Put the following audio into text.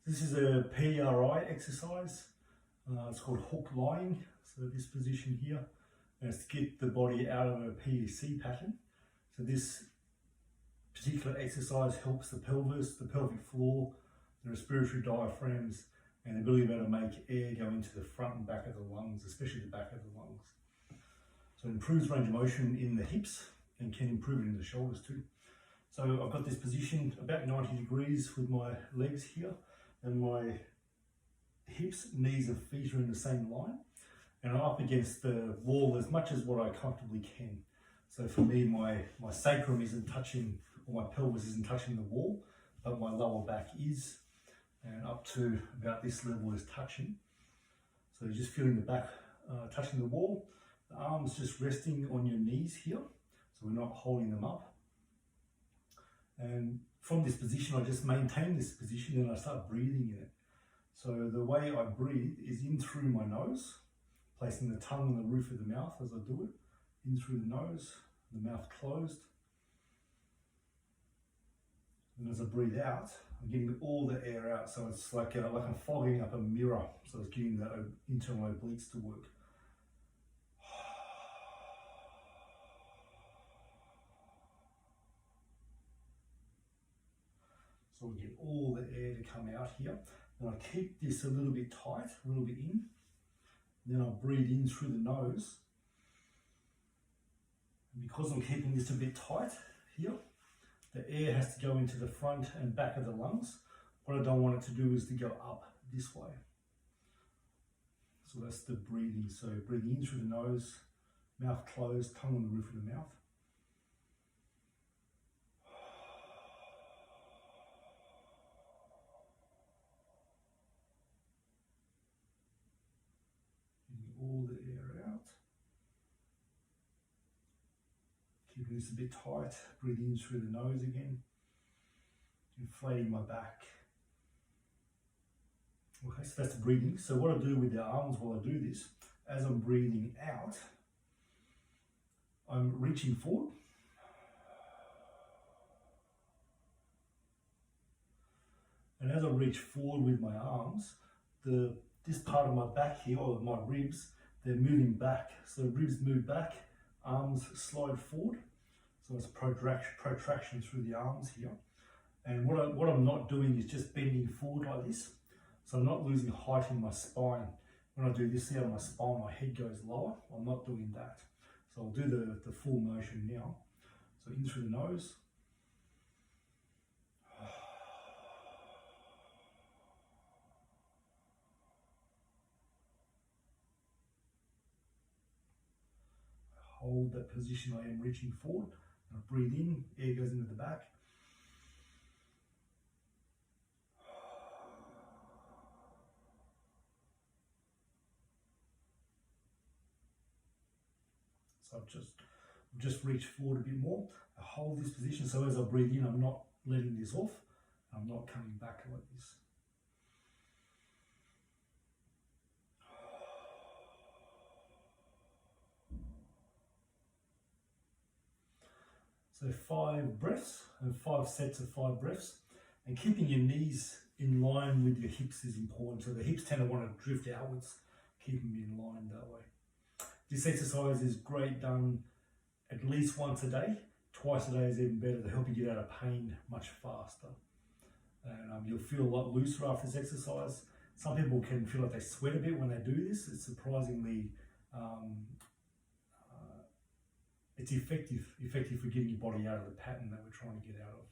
This is a PRI exercise. It's called hook lying. So this position here is to get the body out of a PEC pattern. So this particular exercise helps the pelvis, the pelvic floor, the respiratory diaphragms, and the ability to be able to make air go into the front and back of the lungs, especially the back of the lungs. So it improves range of motion in the hips and can improve it in the shoulders too. So I've got this position about 90 degrees with my legs here, and my hips, knees and feet are in the same line, and I'm up against the wall as much as what I comfortably can. So for me, my sacrum isn't touching, or my pelvis isn't touching the wall, but my lower back is, and up to about this level is touching. So you're just feeling the back touching the wall, the arms just resting on your knees here, so we're not holding them up. And from this position, I just maintain this position and I start breathing in it. So the way I breathe is in through my nose, placing the tongue on the roof of the mouth as I do it, in through the nose, the mouth closed. And as I breathe out, I'm getting all the air out. So it's like I'm fogging up a mirror. So it's getting the internal obliques to work. So we get all the air to come out here. And I keep this a little bit tight, a little bit in. Then I'll breathe in through the nose. And because I'm keeping this a bit tight here, the air has to go into the front and back of the lungs. What I don't want it to do is to go up this way. So that's the breathing. So breathing in through the nose, mouth closed, tongue on the roof of the mouth. All the air out. Keeping this a bit tight, breathing in through the nose again, inflating my back. Okay, so that's the breathing. So what I do with the arms while I do this, as I'm breathing out, I'm reaching forward. And as I reach forward with my arms, this part of my back here, or my ribs, they're moving back. So ribs move back, arms slide forward. So it's protraction through the arms here. And what I'm not doing is just bending forward like this. So I'm not losing height in my spine. When I do this out of my spine, my head goes lower. I'm not doing that. So I'll do the full motion now. So in through the nose. Hold that position. I am reaching forward. I breathe in, air goes into the back. So I've just reached forward a bit more. I hold this position, so as I breathe in, I'm not letting this off. I'm not coming back like this. So 5 breaths and 5 sets of 5 breaths, and keeping your knees in line with your hips is important. So the hips tend to want to drift outwards, keep them in line that way. This exercise is great done at least once a day. Twice a day is even better to help you get out of pain much faster. And you'll feel a lot looser after this exercise. Some people can feel like they sweat a bit when they do this. It's surprisingly it's effective for getting your body out of the pattern that we're trying to get out of.